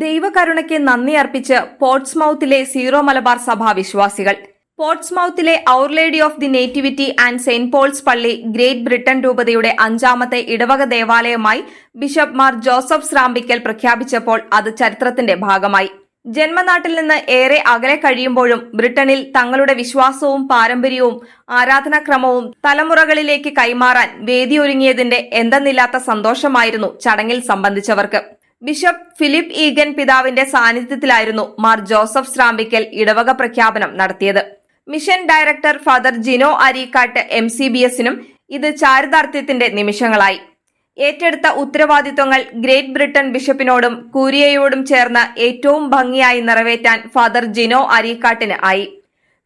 ദൈവകരുണയ്ക്ക് നന്ദി അർപ്പിച്ച് പോർട്സ്മൌത്തിലെ സീറോ മലബാർ സഭ വിശ്വാസികൾ. പോർട്സ്മൌത്തിലെ Our Lady of the Nativity and Saint Paul's പള്ളി ഗ്രേറ്റ് ബ്രിട്ടൻ രൂപതയുടെ 5ാമത്തെ ഇടവക ദേവാലയമായി ബിഷപ്പ് മാർ ജോസഫ് സ്രാമ്പിക്കൽ പ്രഖ്യാപിച്ചപ്പോൾ അത് ചരിത്രത്തിന്റെ ഭാഗമായി. ജന്മനാട്ടിൽ നിന്ന് ഏറെ അകലെ കഴിയുമ്പോഴും ബ്രിട്ടനിൽ തങ്ങളുടെ വിശ്വാസവും പാരമ്പര്യവും ആരാധനാക്രമവും തലമുറകളിലേക്ക് കൈമാറാൻ വേദിയൊരുങ്ങിയതിന്റെ എന്തെന്നില്ലാത്ത സന്തോഷമായിരുന്നു ചടങ്ങിൽ സംബന്ധിച്ചവർക്ക്. ബിഷപ്പ് ഫിലിപ്പ് ഈഗൻ പിതാവിന്റെ സാന്നിധ്യത്തിലായിരുന്നു മാർ ജോസഫ് സ്രാമ്പിക്കൽ ഇടവക പ്രഖ്യാപനം നടത്തിയത്. Mission director Father Jino Areekkat MCBSനും ഇത് ചാരിതാർത്ഥ്യത്തിന്റെ നിമിഷങ്ങളായി. ഏറ്റെടുത്ത ഉത്തരവാദിത്വങ്ങൾ ഗ്രേറ്റ് ബ്രിട്ടൻ ബിഷപ്പിനോടും കൂരിയയോടും ചേർന്ന് ഏറ്റവും ഭംഗിയായി നിറവേറ്റാൻ ഫാദർ ജിനോ അരീക്കാട്ടിന് ആയി.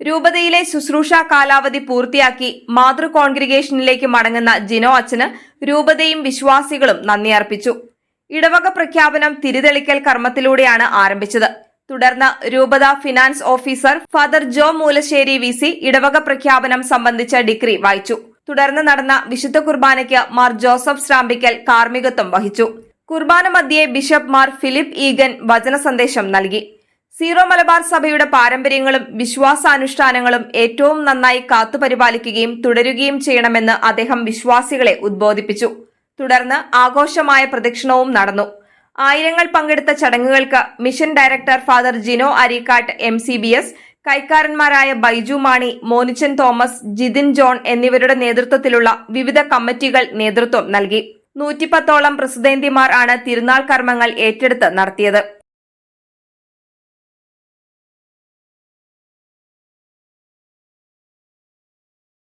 രൂപതയിലെ ശുശ്രൂഷ കാലാവധി പൂർത്തിയാക്കി മാതൃ കോൺഗ്രിഗേഷനിലേക്ക് മടങ്ങുന്ന ജിനോ അച്ഛന് രൂപതയും വിശ്വാസികളും നന്ദി അർപ്പിച്ചു. ഇടവക പ്രഖ്യാപനം തിരിതെളിക്കൽ കർമ്മത്തിലൂടെയാണ് ആരംഭിച്ചത്. തുടർന്ന് രൂപത ഫിനാൻസ് ഓഫീസർ ഫാദർ ജോ മൂലശ്ശേരി VC ഇടവക പ്രഖ്യാപനം സംബന്ധിച്ച ഡിക്രി വായിച്ചു. തുടർന്ന് നടന്ന വിശുദ്ധ കുർബാനയ്ക്ക് മാർ ജോസഫ് സ്രാമ്പിക്കൽ കാർമ്മികത്വം വഹിച്ചു. കുർബാന മധ്യേ ബിഷപ്പ് മാർ ഫിലിപ്പ് ഈഗൻ വചന സന്ദേശം നൽകി. സീറോ മലബാർ സഭയുടെ പാരമ്പര്യങ്ങളും വിശ്വാസാനുഷ്ഠാനങ്ങളും ഏറ്റവും നന്നായി കാത്തുപരിപാലിക്കുകയും തുടരുകയും ചെയ്യണമെന്ന് അദ്ദേഹം വിശ്വാസികളെ ഉദ്ബോധിപ്പിച്ചു. തുടർന്ന് ആഘോഷമായ പ്രദക്ഷിണവും നടന്നു. ആയിരങ്ങൾ പങ്കെടുത്ത ചടങ്ങുകൾക്ക് mission director Father Jino Areekattu MCBS, കൈക്കാരന്മാരായ ബൈജു മാണി, മോനിച്ചൻ തോമസ്, ജിതിൻ ജോൺ എന്നിവരുടെ നേതൃത്വത്തിലുള്ള വിവിധ കമ്മിറ്റികൾ നേതൃത്വം നൽകി. 110ഓളം പ്രസിദ്ധേന്തിമാർ ആണ് തിരുനാൾ കർമ്മങ്ങൾ ഏറ്റെടുത്ത് നടത്തിയത്.